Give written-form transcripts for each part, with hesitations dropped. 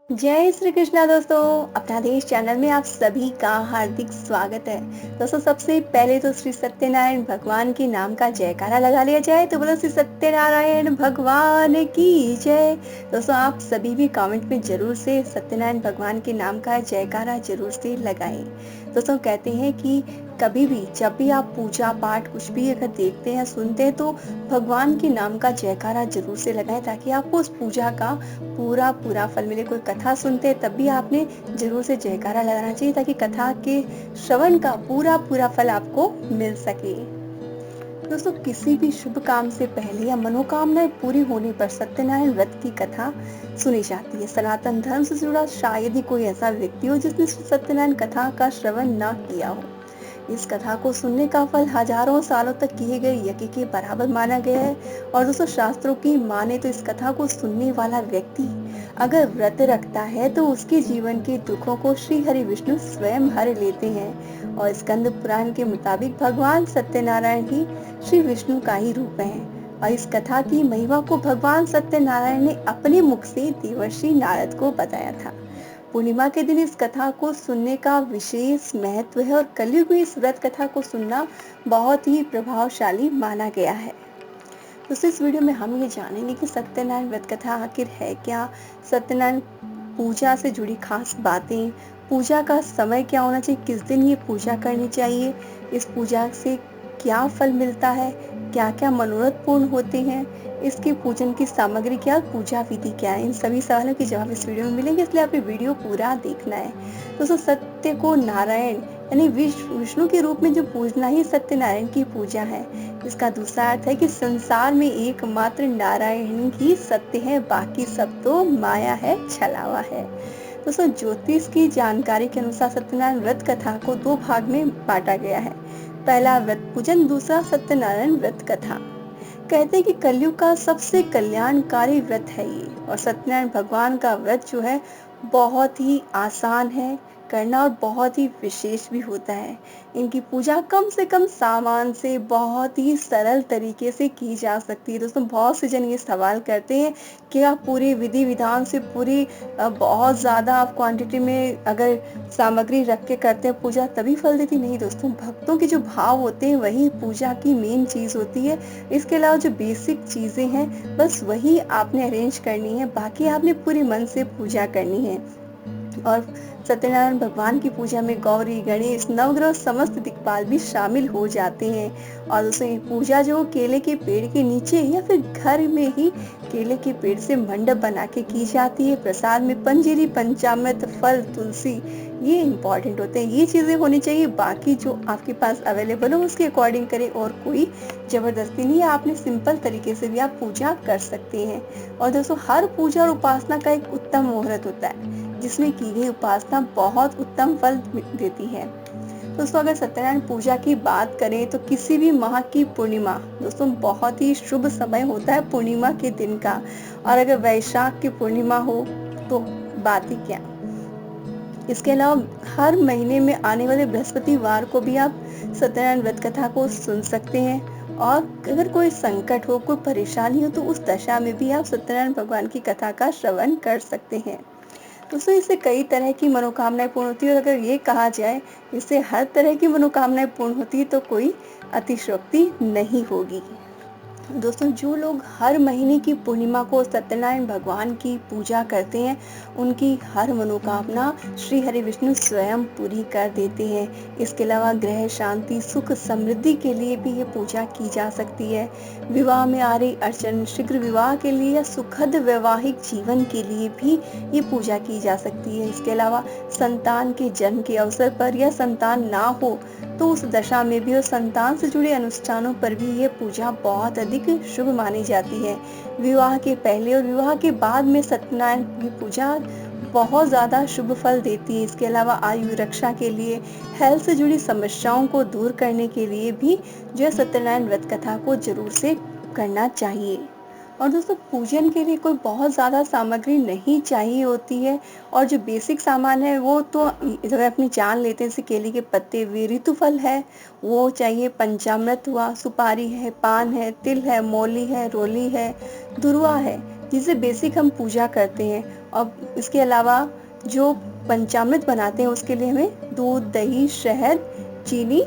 जय श्री कृष्णा दोस्तों। अपना देश चैनल में आप सभी का हार्दिक स्वागत है। दोस्तों सबसे पहले तो श्री सत्यनारायण भगवान के नाम का जयकारा लगा लिया जाए, तो बोलो श्री सत्यनारायण भगवान की जय। दोस्तों आप सभी भी कमेंट में जरूर से सत्यनारायण भगवान के नाम का जयकारा जरूर से लगाएं। दोस्तों कहते हैं कि कभी भी जब भी आप पूजा पाठ कुछ भी अगर देखते हैं सुनते हैं तो भगवान के नाम का जयकारा जरूर से लगाएं, ताकि आपको उस पूजा का पूरा पूरा फल मिले। कोई कथा सुनते हैं तब भी आपने जरूर से जयकारा लगाना चाहिए, ताकि कथा के श्रवण का पूरा पूरा फल आपको मिल सके। दोस्तों किसी भी शुभ काम से पहले या मनोकामनाएं पूरी होने पर सत्यनारायण व्रत की कथा सुनी जाती है। सनातन धर्म से जुड़ा शायद ही कोई ऐसा व्यक्ति हो जिसने सत्यनारायण कथा का श्रवण न किया हो। इस कथा को सुनने का फल हजारों सालों तक किए गए यज्ञ के बराबर माना गया है। और दोस्तों शास्त्रों की माने तो इस कथा को सुनने वाला व्यक्ति अगर व्रत रखता है तो उसके जीवन के दुखों को श्री हरि विष्णु स्वयं हर लेते हैं। और स्कंद पुराण के मुताबिक भगवान सत्यनारायण ही श्री विष्णु का ही रूप है। और इस कथा की महिमा को भगवान सत्यनारायण ने अपने मुख से देवर्षि नारद को बताया था। पूर्णिमा के दिन इस कथा को सुनने का विशेष महत्व है और कलयुग में इस व्रत कथा को सुनना बहुत ही प्रभावशाली माना गया है। तो इस वीडियो में हम ये जानेंगे कि सत्यनारायण व्रत कथा आखिर है क्या, सत्यनारायण पूजा से जुड़ी खास बातें, पूजा का समय क्या होना चाहिए, किस दिन ये पूजा करनी चाहिए, इस पूजा से क्या फल मिलता है, क्या क्या मनोरथ पूर्ण होते हैं, इसके पूजन की सामग्री क्या, पूजा विधि क्या है। इन सभी सवालों के जवाब इस वीडियो में मिलेंगे, इसलिए आपको वीडियो पूरा देखना है। दोस्तों सत्य को नारायण यानी विष्णु के रूप में जो पूजना ही सत्यनारायण की पूजा है। इसका दूसरा अर्थ है कि संसार में एकमात्र नारायण ही सत्य है, बाकी सब तो माया है, छलावा है। दोस्तों ज्योतिष की जानकारी के अनुसार सत्यनारायण व्रत कथा को दो भाग में बांटा गया है। पहला व्रत पूजन, दूसरा सत्यनारायण व्रत कथा। कहते हैं कि कलयुग का सबसे कल्याणकारी व्रत है ये। और सत्यनारायण भगवान का व्रत जो है बहुत ही आसान है करना और बहुत ही विशेष भी होता है। इनकी पूजा कम से कम सामान से बहुत ही सरल तरीके से की जा सकती है। दोस्तों बहुत से जन ये सवाल करते हैं कि आप पूरी विधि विधान से पूरी बहुत ज़्यादा आप क्वांटिटी में अगर सामग्री रख के करते हैं पूजा तभी फल देती। नहीं दोस्तों, भक्तों के जो भाव होते हैं वही पूजा की मेन चीज़ होती है। इसके अलावा जो बेसिक चीज़ें हैं बस वही आपने अरेंज करनी है, बाकी आपने पूरे मन से पूजा करनी है। और सत्यनारायण भगवान की पूजा में गौरी, गणेश, नवग्रह, समस्त दिक्पाल भी शामिल हो जाते हैं। और उसे पूजा जो केले के पेड़ के नीचे या फिर घर में ही केले के पेड़ से मंडप बना के की जाती है। प्रसाद में पंजीरी, पंचामृत, फल, तुलसी ये इम्पोर्टेंट होते हैं, ये चीज़ें होनी चाहिए। बाकी जो आपके पास अवेलेबल हो उसके अकॉर्डिंग करें, और कोई जबरदस्ती नहीं है, आपने सिंपल तरीके से भी आप पूजा कर सकते हैं। और दोस्तों हर पूजा और उपासना का एक उत्तम मुहूर्त होता है जिसमें की गई उपासना बहुत उत्तम फल देती है। दोस्तों अगर सत्यनारायण पूजा की बात करें तो किसी भी माह की पूर्णिमा दोस्तों बहुत ही शुभ समय होता है पूर्णिमा के दिन का। और अगर वैशाख की पूर्णिमा हो तो बात ही क्या। इसके अलावा हर महीने में आने वाले बृहस्पतिवार को भी आप सत्यनारायण व्रत कथा को सुन सकते हैं। और अगर कोई संकट हो, कोई परेशानी हो तो उस दशा में भी आप सत्यनारायण भगवान की कथा का श्रवण कर सकते हैं। दोस्तों इससे कई तरह की मनोकामनाएं पूर्ण होती है। और अगर ये कहा जाए इससे हर तरह की मनोकामनाएं पूर्ण होती है तो कोई अतिशयोक्ति नहीं होगी। दोस्तों जो लोग हर महीने की पूर्णिमा को सत्यनारायण भगवान की पूजा करते हैं उनकी हर मनोकामना श्री हरि विष्णु स्वयं पूरी कर देते हैं। इसके अलावा ग्रह शांति, सुख, समृद्धि के लिए भी ये पूजा की जा सकती है। विवाह में आ रही अड़चन, शीघ्र विवाह के लिए या सुखद वैवाहिक जीवन के लिए भी ये पूजा की जा सकती है। इसके अलावा संतान के जन्म के अवसर पर या संतान ना हो तो उस दशा में भी और संतान से जुड़े अनुष्ठानों पर भी ये पूजा बहुत अधिक शुभ मानी जाती है। विवाह के पहले और विवाह के बाद में सत्यनारायण की पूजा बहुत ज़्यादा शुभ फल देती है। इसके अलावा आयु रक्षा के लिए, हेल्थ से जुड़ी समस्याओं को दूर करने के लिए भी जो है सत्यनारायण व्रत कथा को जरूर से करना चाहिए। और दोस्तों पूजन के लिए कोई बहुत ज़्यादा सामग्री नहीं चाहिए होती है। और जो बेसिक सामान है वो तो अगर अपनी जान लेते हैं, जैसे केले के पत्ते हुए, ऋतुफल है वो चाहिए, पंचामृत हुआ, सुपारी है, पान है, तिल है, मौली है, रोली है, दुर्वा है, जिसे बेसिक हम पूजा करते हैं। और इसके अलावा जो पंचामृत बनाते हैं उसके लिए हमें दूध, दही, शहद, चीनी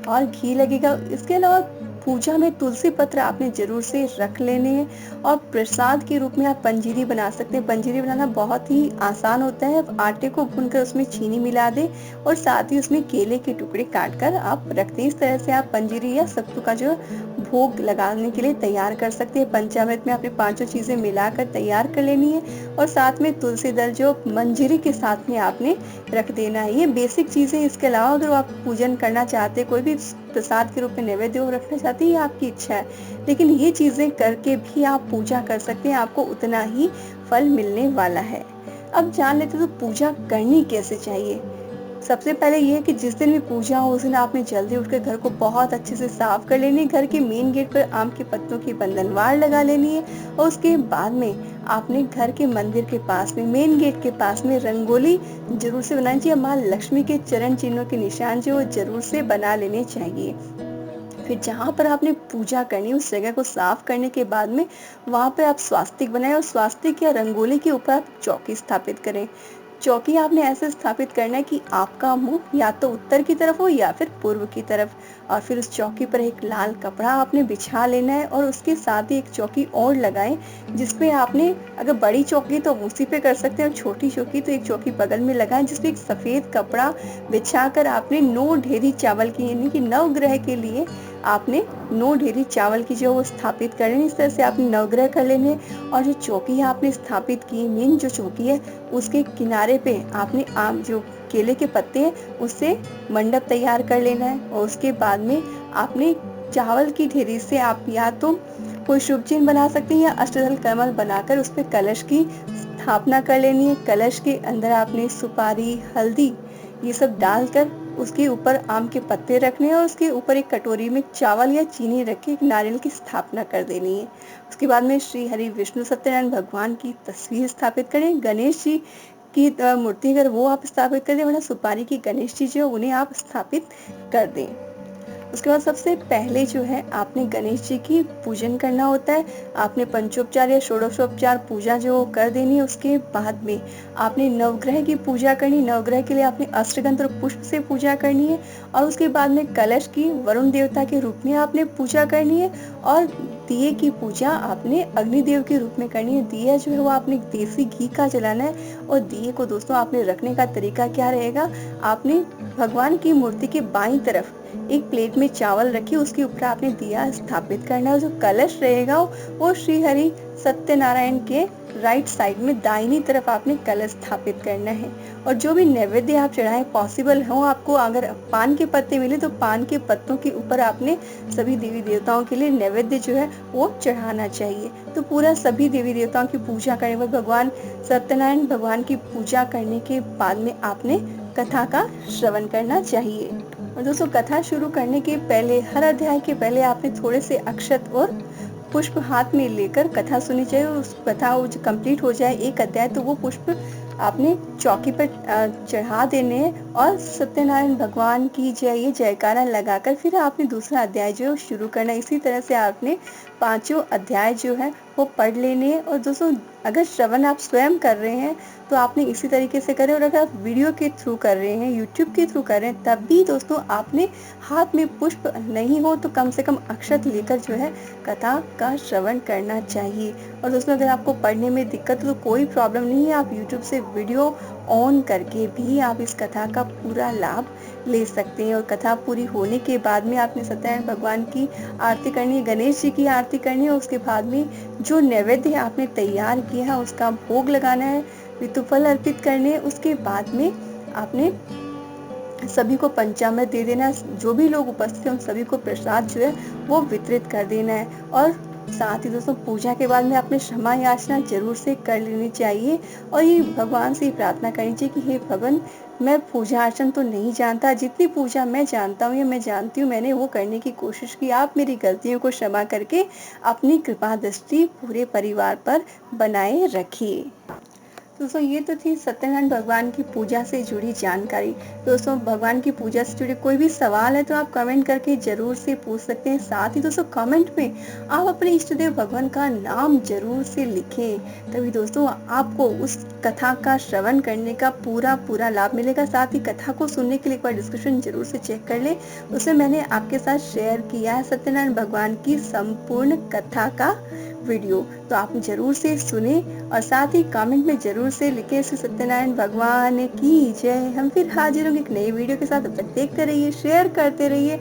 और घी लगेगा। इसके अलावा पूजा में तुलसी पत्र आपने जरूर से रख लेने हैं। और प्रसाद के रूप में आप पंजीरी बना सकते हैं। पंजीरी बनाना बहुत ही आसान होता है। आटे को भूनकर उसमें चीनी मिला दें और साथ ही उसमें केले के टुकड़े काटकर आप रख दें। इस तरह से आप पंजीरी या सत्तू का जो भोग लगाने के लिए तैयार कर सकते हैं। पंचामृत में आपने पांचों चीजें मिलाकर तैयार कर लेनी है और साथ में तुलसी दल जो मंजीरी के साथ में आपने रख देना है। ये बेसिक चीजें। इसके अलावा अगर आप पूजन करना चाहते हैं, कोई भी प्रसाद के रूप में नैवेद्य रखना चाहते हैं, ये आपकी इच्छा है, लेकिन ये चीजें करके भी आप पूजा कर सकते हैं। आपको उतना ही फल मिलने वाला है। अब जान लेते हैं तो पूजा करनी कैसे चाहिए। सबसे पहले ये है कि जिस दिन भी पूजा हो उस दिन आपने जल्दी उठकर घर को बहुत अच्छे से साफ कर लेनी है। घर के मेन गेट पर आम के पत्तों की बंधनवार लगा लेनी है और उसके बाद में आपने घर के मंदिर के पास में, मेन गेट के पास में रंगोली जरूर से बनानी चाहिए। माँ लक्ष्मी के चरण चिन्हों के निशान जो जरूर से बना लेने चाहिए। फिर जहाँ पर आपने पूजा करनी उस जगह को साफ करने के बाद में वहां पर आप स्वास्तिक बनाएं और स्वास्तिक या रंगोली के ऊपर आप चौकी स्थापित करें। चौकी आपने ऐसे स्थापित करना है कि आपका मुंह या तो उत्तर की तरफ हो या फिर पूर्व की तरफ। और फिर उस चौकी पर एक लाल कपड़ा आपने बिछा लेना है और उसके साथ ही एक चौकी और लगाएं जिसपे आपने, अगर बड़ी चौकी तो उसी पे कर सकते हैं और छोटी चौकी तो एक चौकी बगल में लगाएं जिसपे एक सफेद कपड़ा बिछाकर आपने 9 ढेरी चावल की, यानी कि नवग्रह के लिए आपने 9 ढेरी चावल की जो वो स्थापित कर लेनी। इस तरह से आपने नवग्रह कर लेने। और जो चौकी आपने स्थापित की, मेन जो चौकी है, उसके किनारे पे आपने आम जो केले के पत्ते हैं उससे मंडप तैयार कर लेना है। और उसके बाद में आपने चावल की ढेरी से आप या तो कोई शुभ चिन्ह बना सकते हैं या अष्टदल कमल बनाकर उस पर कलश की स्थापना कर लेनी है। कलश के अंदर आपने सुपारी, हल्दी ये सब डालकर उसके ऊपर आम के पत्ते रखने हैं और उसके ऊपर एक कटोरी में चावल या चीनी रख के एक नारियल की स्थापना कर देनी है। उसके बाद में श्री हरि विष्णु सत्यनारायण भगवान की तस्वीर स्थापित करें। गणेश जी की मूर्ति अगर वो आप स्थापित कर दें, वरना सुपारी की गणेश जी जो उन्हें आप स्थापित कर दें। उसके बाद सबसे पहले जो है आपने गणेश जी की पूजन करना होता है। आपने पंचोपचार या षोडशोपचार पूजा जो कर देनी है। उसके बाद में आपने नवग्रह की पूजा करनी। नवग्रह के लिए आपने अष्टगंध और पुष्प से पूजा करनी है। और उसके बाद में कलश की वरुण देवता के रूप में आपने पूजा करनी है। और दिए की पूजा आपने अग्निदेव के रूप में करनी है। दिया जो है वो आपने देसी घी का जलाना है। और दिए को दोस्तों आपने रखने का तरीका क्या रहेगा, आपने भगवान की मूर्ति के बाईं तरफ एक प्लेट में चावल रखिए, उसके ऊपर आपने दिया स्थापित करना है। जो कलश रहेगा वो श्री हरि सत्यनारायण के राइट साइड में दाहिनी तरफ आपने कलश स्थापित करना है। और जो भी नैवेद्य आप चढ़ाएं, पॉसिबल हो आपको अगर पान के पत्ते मिले तो पान के पत्तों के ऊपर आपने सभी देवी देवताओं के लिए नैवेद्य जो है वो चढ़ाना चाहिए। तो पूरा सभी देवी देवताओं की पूजा करने पर भगवान सत्यनारायण भगवान की पूजा करने के बाद में आपने कथा का श्रवण करना चाहिए। और दोस्तों कथा शुरू करने के पहले, हर अध्याय के पहले आपने थोड़े से अक्षत और पुष्प हाथ में लेकर कथा सुननी चाहिए। और उस कथा वो जो कंप्लीट हो जाए एक अध्याय तो वो पुष्प आपने चौकी पर चढ़ा देने हैं और सत्यनारायण भगवान की जय ये जयकारा लगाकर फिर आपने दूसरा अध्याय जो शुरू करना है। इसी तरह से आपने पांचों अध्याय जो है वो पढ़ लेने हैं। और दोस्तों अगर श्रवण आप स्वयं कर रहे हैं तो आपने इसी तरीके से करें। और अगर आप वीडियो के थ्रू कर रहे हैं, यूट्यूब के थ्रू कर रहे हैं, तब भी दोस्तों आपने हाथ में पुष्प नहीं हो तो कम से कम अक्षत लेकर जो है कथा का श्रवण करना चाहिए। और दोस्तों अगर आपको पढ़ने में दिक्कत हो तो कोई प्रॉब्लम नहीं है, आप यूट्यूब से वीडियो ऑन करके भी आप इस कथा का पूरा लाभ ले सकते हैं। और कथा पूरी होने के बाद में आपने सत्यनारायण भगवान की आरती करनी है, गणेश जी की आरती करनी है। उसके बाद में जो नैवेद्य आपने तैयार किया है उसका भोग लगाना है, ऋतुफल अर्पित करने। उसके बाद में आपने सभी को पंचामृत दे देना। जो भी लोग उपस्थित हैं उन सभी को प्रसाद जो है वो वितरित कर देना है। और साथ ही दोस्तों पूजा के बाद में आपने क्षमा याचना जरूर से कर लेनी चाहिए। और ये भगवान से प्रार्थना करनी चाहिए कि हे भगवान, मैं पूजा अर्चन तो नहीं जानता, जितनी पूजा मैं जानता हूँ या मैं जानती हूँ मैंने वो करने की कोशिश की। आप मेरी गलतियों को क्षमा करके अपनी कृपा दृष्टि पूरे परिवार पर बनाए रखिए। दोस्तों ये तो थी सत्यनारायण भगवान की पूजा से जुड़ी जानकारी। दोस्तों भगवान की पूजा से जुड़े कोई भी सवाल है तो आप कमेंट करके जरूर से पूछ सकते हैं। साथ ही दोस्तों कमेंट में आप अपने इष्ट देव भगवान का नाम जरूर से लिखें, तभी दोस्तों आपको उस कथा का श्रवण करने का पूरा पूरा लाभ मिलेगा। साथ ही कथा को सुनने के लिए एक बार डिस्क्रिप्शन जरूर से चेक कर ले, उसमें मैंने आपके साथ शेयर किया है सत्यनारायण भगवान की संपूर्ण कथा का वीडियो, तो आप जरूर से सुने और साथ ही कमेंट में जरूर से लिखे श्री सत्यनारायण भगवान की जय। हम फिर हाजिर होंगे एक नई वीडियो के साथ। तब तक देखते रहिए, शेयर करते रहिए।